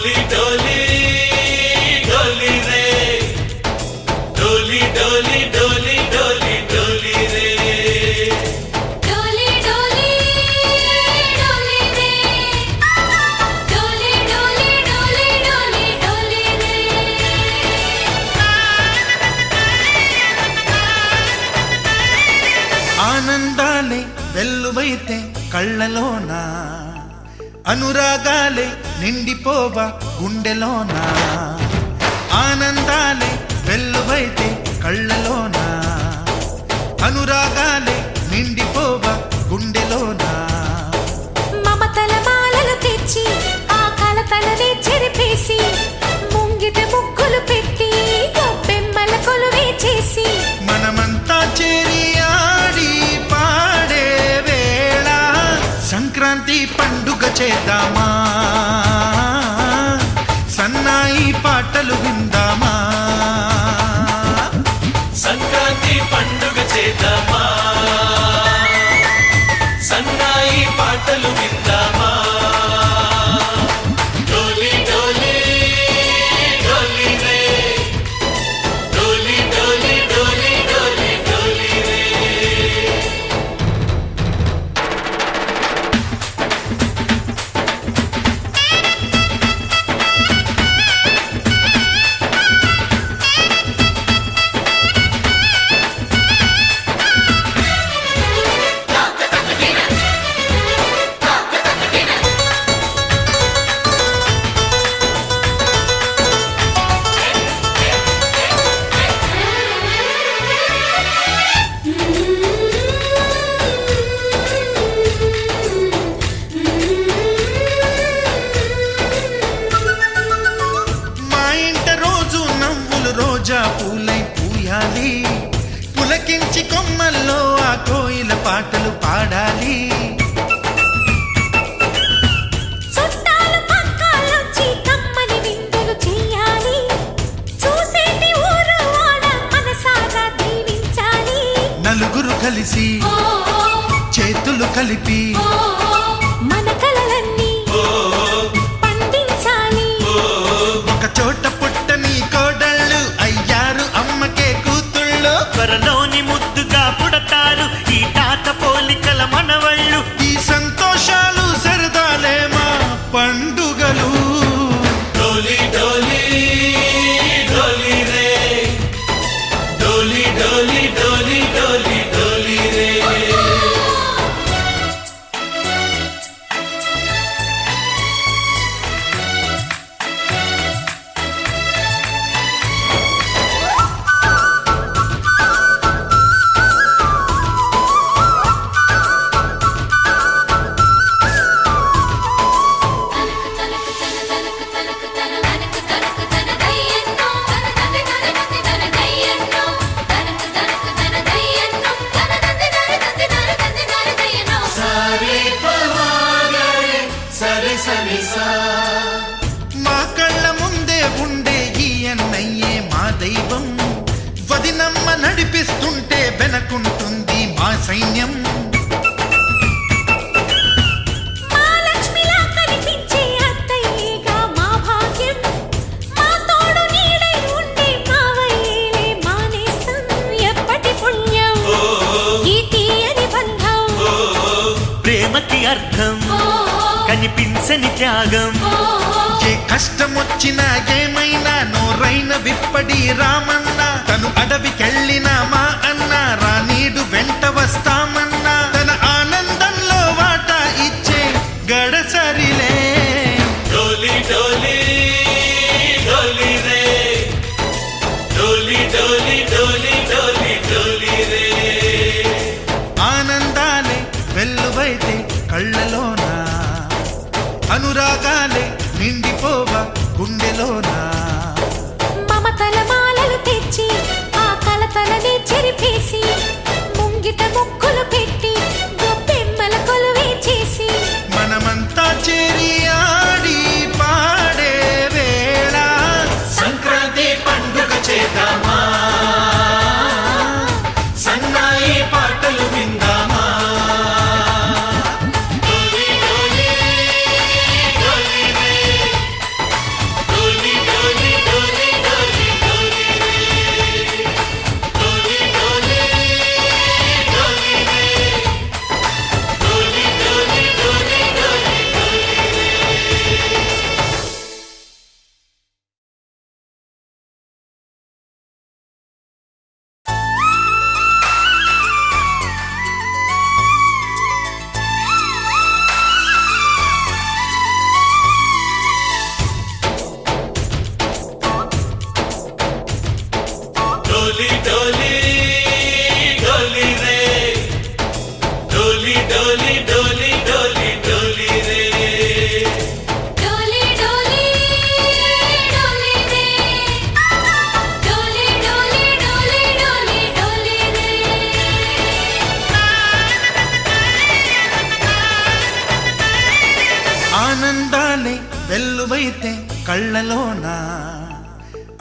डोली डोली डोली रे डोली डोली डोली डोली डोली रे डोली डोली डोली रे डोली डोली डोली डोली डोली रे ఆనందాలే వెల్లువైతే కళ్ళలోన అనురాగాలే నిండిపోవా గుండెలోన ఆనందాలే వెల్లువైతే కళ్ళలోన అనురాగాలే నిండిపోవా గుండెలోన మమతల మాలలు తెచ్చి ఆ కలతలనే చెరిపేసి ముంగిట ముగ్గులు పెట్టి గొప్పెమ్మల కొలువే చేసి మనమంతా చేరి ఆడి పాడే వేళ సంక్రాంతి పండుగ చేద్దామా సన్నాయి పాటలు విందామా సంక్రాంతి పండుగ చేద్దామా సన్నాయి పాటలు విందామా డోలి డోలి డోలి రే డోలి డోలి డోలి డోలి డోలి రే మా ఇంట రోజు నవ్వులు రోజా పూలై పూయాలి పులకించి కొమ్మల్లో ఆ కోయిల పాటలు పాడాలి చుట్టాలు పక్కాలొచ్చి కమ్మని విందులు చెయ్యాలి చూసేటి ఊరు వాడ మనసారా దీవించాలి నలుగురు కలిసి చేతులు కలిపి మన కలలన్నీ పండించాలి ఒక చోట పుట్టని కోడళ్ళు అయ్యారు అమ్మకే కూతుళ్ళు త్వరలోని ముద్దుగా పుడతారు ఈ తాత పోలికల మనవళ్ళు ఈ సంతోషాలు సరదాలే మా పండుగలు डोली डोली डोली रे डोली डोली डोली डोली डोली रे सारे पवारे सरे सरे सा మా కళ్ళ ముందే ఉండే ఈ అన్నయ్యే మా దైవం వదినమ్మ నడిపిస్తుంటే వెనకుంటుంది మా సైన్యం మా లక్ష్మిలా కనిపించే అత్తయ్యేగా మా భాగ్యం మా తోడు నీడై ఉండే మావయ్యేలే మా నేస్తం ఎప్పటి పుణ్యం ఈ తీయని బంధం ప్రేమకి అర్థం కనిపించని త్యాగం ఏ కష్టం వచ్చినా ఏమైనా నోరైన విప్పడి రామన్న తను అడవికెళ్ళిన మా అన్న రానీడు వెంట వస్తామన్నా తన ఆనందంలో వాటా ఇచ్చే గడసరిలే डोली डोली डोली रे डोली डोली डोली डोली डोली रे ఆనందాలే వెల్లువైతే కళ్ళలోన అనురాగాలే నిండిపోవా గుండెలోన మమతల మాలలు తెచ్చి ఆ కలతలనే చెరిపేసి ముంగిట ముగ్గులు పెట్టి గొప్పెమ్మల కొలువే చేసి మనమంతా చేరి ఆడి పాడే వేళ సంక్రాంతి పండుగ చేద్దామా సన్నాయి పాటలు విందామా డోలి డోలి డోలి రే ఆనందాలే వెల్లువైతే కళ్ళలోన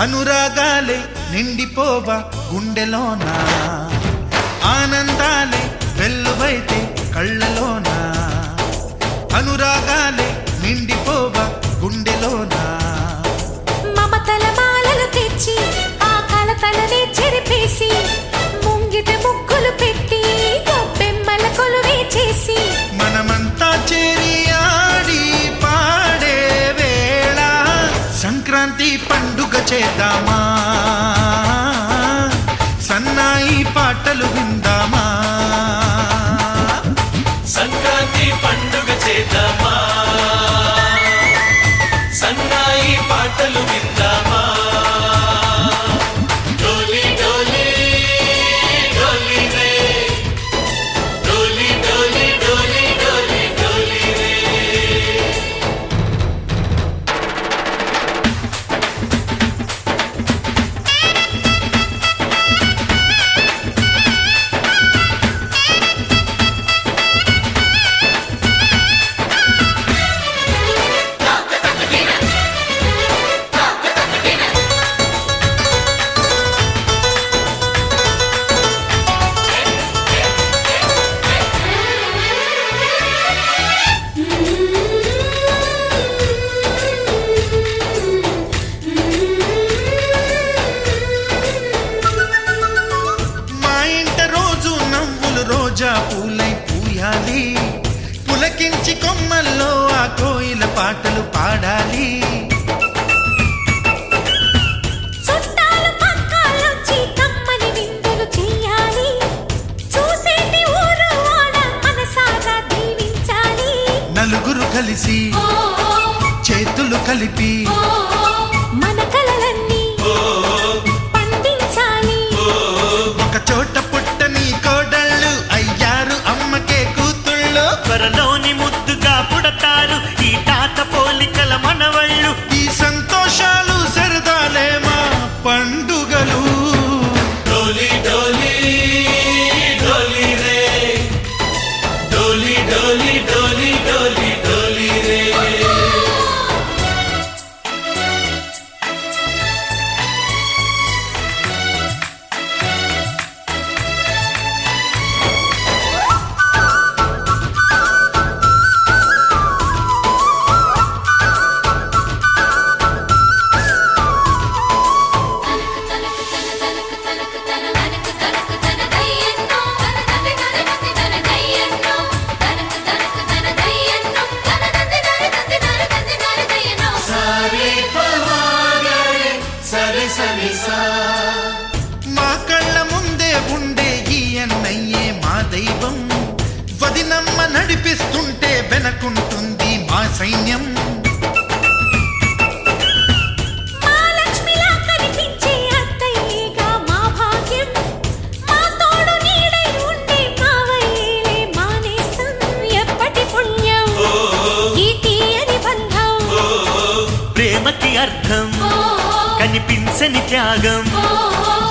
అనురాగాలే నిండిపోవా గుండెలోన ఆనందాలే వెల్లువైతే కళ్ళలోన అనురాగాలే నిండిపోవా గుండెలోన మమతల మాలలు తెచ్చి ఆ కలతలనే చెరిపేసి ముంగిట ముగ్గులు పెట్టి గొప్పెమ్మల కొలువే చేసి మనమంతా చేరి ఆడి పాడే వేళ సంక్రాంతి పండుగ చేద్దామా సన్నాయి పాటలు విందామా సంక్రాంతి పండుగ చేద్దామా సన్నాయి పాటలు విందామా డోలి డోలి డోలి రే డోలి డోలి డోలి డోలి డోలి రే మా ఇంట రోజు నవ్వులు రోజా పూలై పూయాలి పులకించి కొమ్మల్లో ఆ కోయిల పాటలు పాడాలి చుట్టాలు పక్కాలొచ్చి కమ్మని విందులు చెయ్యాలి చూసేటి ఊరు వాడ మనసారా దీవించాలి నలుగురు కలిసి చేతులు కలిపి మన కలలన్నీ పండించాలి ఒక చోట పుట్టని కోడళ్ళు అయ్యారు అమ్మకే కూతుళ్ళు త్వరలోని ముద్దుగా పుడతారు ఈ తాత పోలికల మనవళ్ళు ఈ సంతోషాలు సరదాలే మా పండుగలు డోలి డోలి డోలి రే డోలి డోలి డోలి డోలి డోలి రే సారే పవాగరే సరి సరి సా మా కళ్ళ ముందే ఉండే ఈ అన్నయ్యే మా దైవం వదినమ్మ నడిపిస్తుంటే వెనకుంటుంది మా సైన్యం మా లక్ష్మిలా కనిపించే అత్తయ్యేగా మా భాగ్యం మా తోడు నీడై ఉండే మావయ్యేలే మా నేస్తం ఎప్పటి పుణ్యం ఈ తీయని బంధం ప్రేమకి అర్థం కనిపించని త్యాగం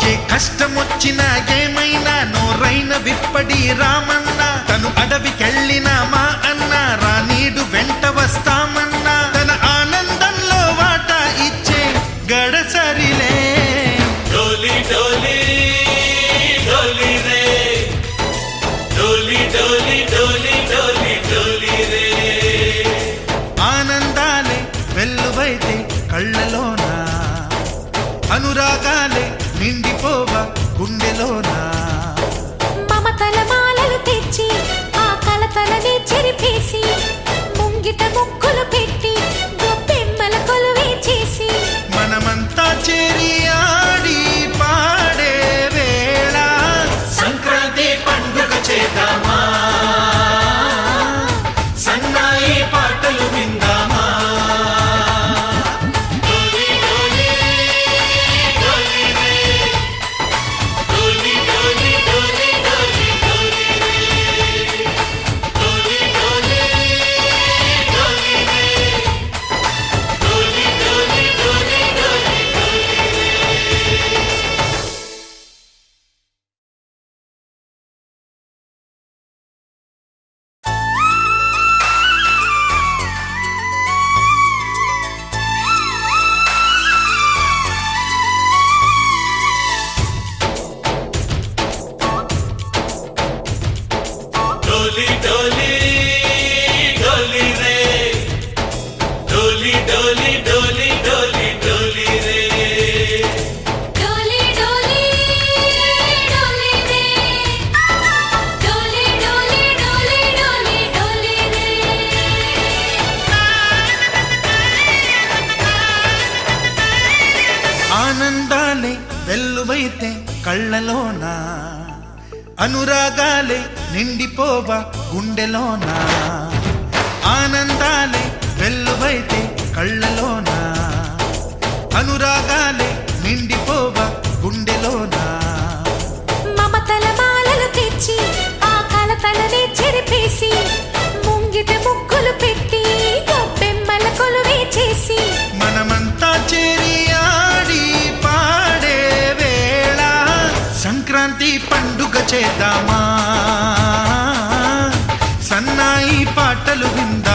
ఏ కష్టం వచ్చినా ఏమైనా నోరైన విప్పడి రామన్న తను అడవికెళ్ళిన మా అన్న రానీడు వెంట వస్తామన్నా తన ఆనందంలో వాటా ఇచ్చే గడసరిలే డోలి డోలి డోలి రే డోలి డోలి డోలి డోలి డోలి రే ఆనందాలే వెల్లువైతే కళ్ళలోన అనురాగాలే నిండిపోవా గుండెలోన మమతల మాలలు తెచ్చి ఆ కలతలనే చెరిపేసి ముంగిట ముగ్గులు పెట్టి గొప్పెమ్మల కొలువే చేసి మనమంతా చేరి ఆడి పాడే వేళ సంక్రాంతి పండుగ చేద్దామా సన్నాయి పాటలు విందామా డోలి డోలి డోలి రే డోలి డోలి డోలి డోలి డోలి రే డోలి డోలి డోలి రే డోలి డోలి డోలి డోలి డోలి రే డోలి డోలి డోలి రే డోలి డోలి డోలి డోలి డోలి రే ఆనందాలే వెల్లువైతే కళ్ళలోన అనురాగాలే నిండిపోవా గుండెలోన ఆనందాలే వెల్లువైతే కళ్ళలోన అనురాగాలే నిండిపోవా గుండెలోన మమతల మాలలు తెచ్చి ఆ కలతలనే చెరిపేసి ముంగిట ముగ్గులు పెట్టి గొప్పెమ్మల కొలువే చేసి మనమంతా చేరి ఆడి పాడే వేళ సంక్రాంతి పండుగ చేద్దామా సన్నాయి పాటలు విందా